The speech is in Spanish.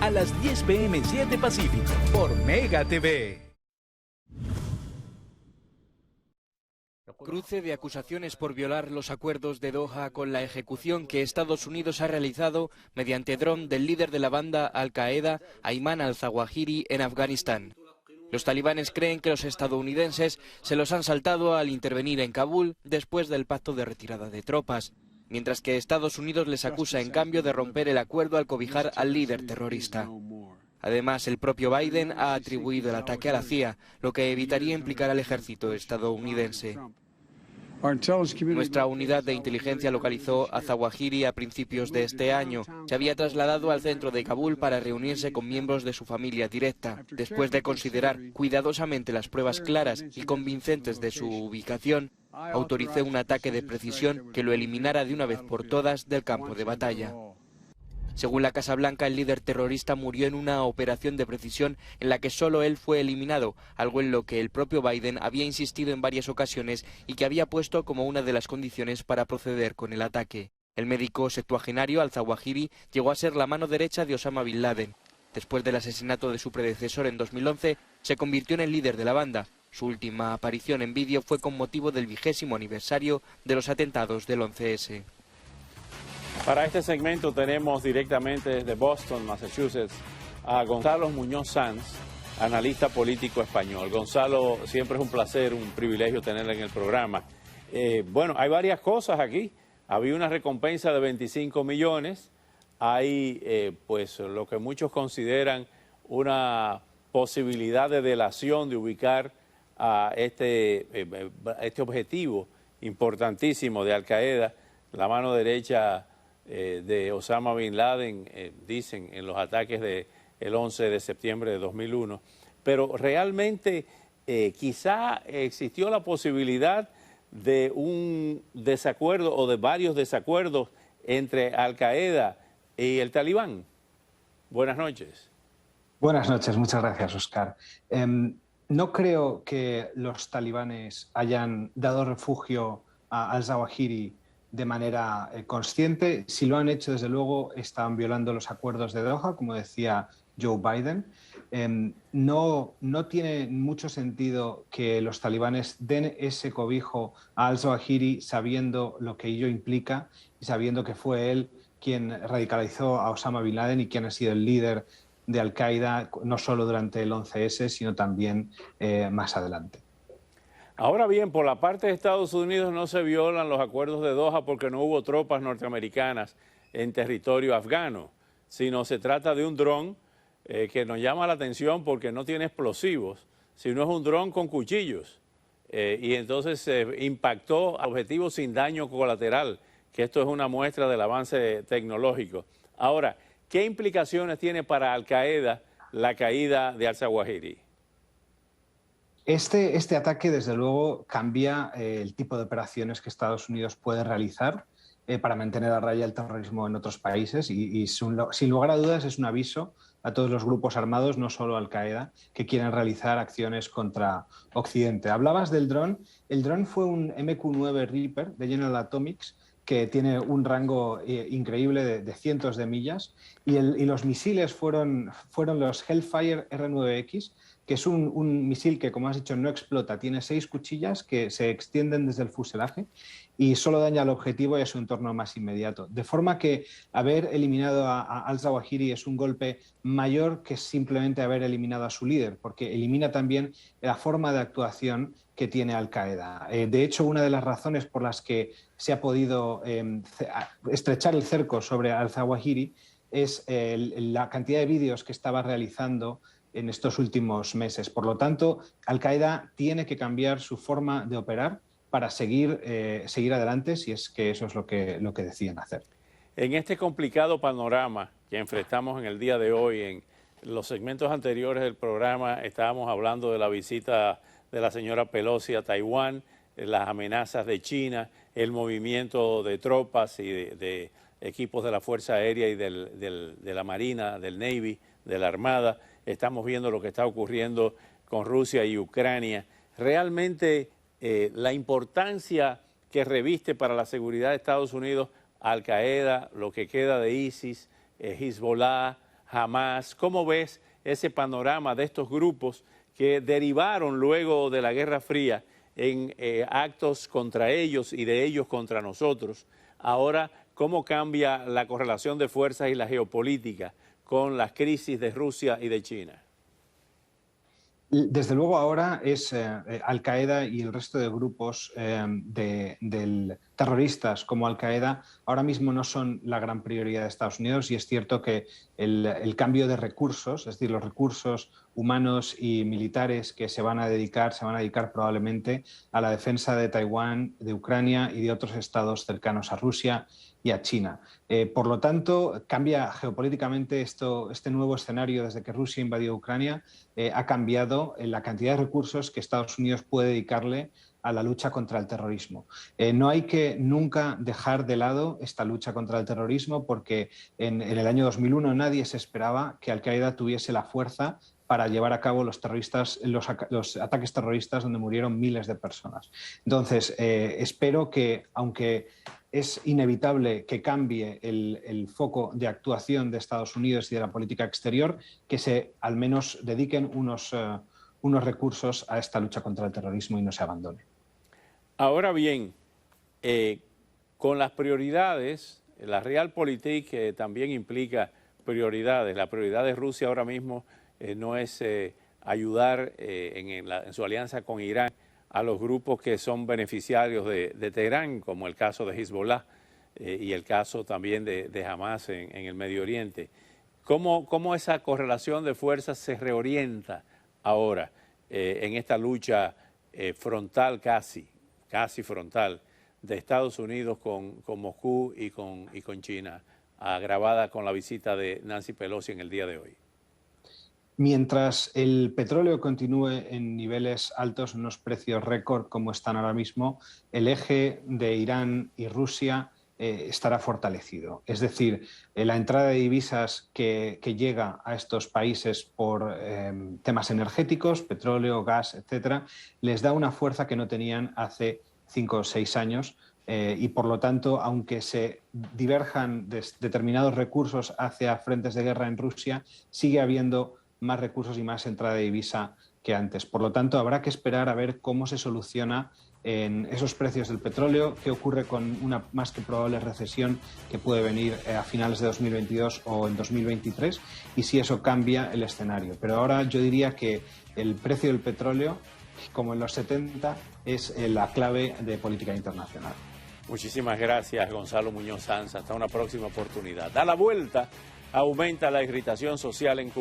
a las 10 p.m. 7 Pacífico por Mega TV. Cruce de acusaciones por violar los acuerdos de Doha con la ejecución que Estados Unidos ha realizado mediante dron del líder de la banda Al-Qaeda, Ayman al-Zawahiri, en Afganistán. Los talibanes creen que los estadounidenses se los han saltado al intervenir en Kabul después del pacto de retirada de tropas, mientras que Estados Unidos les acusa en cambio de romper el acuerdo al cobijar al líder terrorista. Además, el propio Biden ha atribuido el ataque a la CIA, lo que evitaría implicar al ejército estadounidense. Nuestra unidad de inteligencia localizó a Zawahiri a principios de este año. Se había trasladado al centro de Kabul para reunirse con miembros de su familia directa. Después de considerar cuidadosamente las pruebas claras y convincentes de su ubicación, autoricé un ataque de precisión que lo eliminara de una vez por todas del campo de batalla. Según la Casa Blanca, el líder terrorista murió en una operación de precisión en la que solo él fue eliminado, algo en lo que el propio Biden había insistido en varias ocasiones y que había puesto como una de las condiciones para proceder con el ataque. El médico septuagenario al-Zawahiri llegó a ser la mano derecha de Osama Bin Laden. Después del asesinato de su predecesor en 2011, se convirtió en el líder de la banda. Su última aparición en vídeo fue con motivo del 20º aniversario de los atentados del 11S. Para este segmento tenemos directamente desde Boston, Massachusetts, a Gonzalo Muñoz Sanz, analista político español. Gonzalo, siempre es un placer, un privilegio tenerla en el programa. Bueno, hay varias cosas aquí. Había una recompensa de 25 millones. Hay, pues, lo que muchos consideran una posibilidad de delación, de ubicar a este objetivo importantísimo de Al-Qaeda, la mano derecha de Osama Bin Laden, dicen, en los ataques del 11 de septiembre de 2001. Pero realmente quizá existió la posibilidad de un desacuerdo o de varios desacuerdos entre Al-Qaeda y el Talibán. Buenas noches. Buenas noches, muchas gracias, Oscar. No creo que los talibanes hayan dado refugio a al-Zawahiri de manera consciente. Si lo han hecho, desde luego, están violando los acuerdos de Doha, como decía Joe Biden. No tiene mucho sentido que los talibanes den ese cobijo a al-Zawahiri sabiendo lo que ello implica y sabiendo que fue él quien radicalizó a Osama Bin Laden y quien ha sido el líder de Al-Qaeda, no solo durante el 11S, sino también más adelante. Ahora bien, por la parte de Estados Unidos no se violan los acuerdos de Doha porque no hubo tropas norteamericanas en territorio afgano, sino se trata de un dron que nos llama la atención porque no tiene explosivos, sino es un dron con cuchillos. Y entonces se impactó a objetivos sin daño colateral, que esto es una muestra del avance tecnológico. Ahora, ¿qué implicaciones tiene para Al-Qaeda la caída de al-Zawahiri? Este ataque, desde luego, cambia el tipo de operaciones que Estados Unidos puede realizar para mantener a raya el terrorismo en otros países y sin lugar a dudas es un aviso a todos los grupos armados, no solo Al-Qaeda, que quieren realizar acciones contra Occidente. Hablabas del dron. El dron fue un MQ-9 Reaper de General Atomics que tiene un rango increíble de cientos de millas y los misiles fueron los Hellfire R9X, que es un misil que, como has dicho, no explota. Tiene 6 cuchillas que se extienden desde el fuselaje y solo daña al objetivo y a su entorno más inmediato. De forma que haber eliminado a al-Zawahiri es un golpe mayor que simplemente haber eliminado a su líder, porque elimina también la forma de actuación que tiene Al-Qaeda. De hecho, una de las razones por las que se ha podido estrechar el cerco sobre al-Zawahiri es la cantidad de vídeos que estaba realizando en estos últimos meses. Por lo tanto, Al-Qaeda tiene que cambiar su forma de operar para seguir adelante, si es que eso es lo que deciden hacer. En este complicado panorama que enfrentamos en el día de hoy, en los segmentos anteriores del programa estábamos hablando de la visita de la señora Pelosi a Taiwán, las amenazas de China, el movimiento de tropas y de equipos de la Fuerza Aérea y de la Marina, del Navy, de la Armada. Estamos viendo lo que está ocurriendo con Rusia y Ucrania. Realmente la importancia que reviste para la seguridad de Estados Unidos Al-Qaeda, lo que queda de ISIS, Hezbollah, Hamas. ¿Cómo ves ese panorama de estos grupos que derivaron luego de la Guerra Fría en actos contra ellos y de ellos contra nosotros? Ahora, ¿cómo cambia la correlación de fuerzas y la geopolítica con las crisis de Rusia y de China? Desde luego ahora es Al-Qaeda y el resto de grupos terroristas como Al-Qaeda ahora mismo no son la gran prioridad de Estados Unidos, y es cierto que el cambio de recursos, es decir, los recursos humanos y militares que se van a dedicar probablemente a la defensa de Taiwán, de Ucrania y de otros estados cercanos a Rusia y a China. Por lo tanto, cambia geopolíticamente este nuevo escenario desde que Rusia invadió Ucrania. Ha cambiado la cantidad de recursos que Estados Unidos puede dedicarle a la lucha contra el terrorismo. No hay que nunca dejar de lado esta lucha contra el terrorismo, porque en el año 2001 nadie se esperaba que Al-Qaeda tuviese la fuerza para llevar a cabo los ataques terroristas donde murieron miles de personas. Entonces, espero que, aunque es inevitable que cambie el foco de actuación de Estados Unidos y de la política exterior, que se al menos dediquen unos recursos a esta lucha contra el terrorismo y no se abandone. Ahora bien, con las prioridades, la Realpolitik también implica prioridades. La prioridad de Rusia ahora mismo no es ayudar en su alianza con Irán a los grupos que son beneficiarios de Teherán, como el caso de Hezbollah y el caso también de Hamas en el Medio Oriente. ¿Cómo esa correlación de fuerzas se reorienta ahora en esta lucha frontal, casi frontal, de Estados Unidos con Moscú y con China, agravada con la visita de Nancy Pelosi en el día de hoy? Mientras el petróleo continúe en niveles altos, en unos precios récord como están ahora mismo, el eje de Irán y Rusia estará fortalecido. Es decir, la entrada de divisas que llega a estos países por temas energéticos, petróleo, gas, etcétera, les da una fuerza que no tenían hace 5 o 6 años. Y por lo tanto, aunque se diverjan determinados recursos hacia frentes de guerra en Rusia, sigue habiendo más recursos y más entrada de divisa que antes. Por lo tanto, habrá que esperar a ver cómo se soluciona en esos precios del petróleo, qué ocurre con una más que probable recesión que puede venir a finales de 2022 o en 2023, y si eso cambia el escenario. Pero ahora yo diría que el precio del petróleo, como en los 70, es la clave de política internacional. Muchísimas gracias, Gonzalo Muñoz Sanz. Hasta una próxima oportunidad. A la vuelta, aumenta la irritación social en Cuba.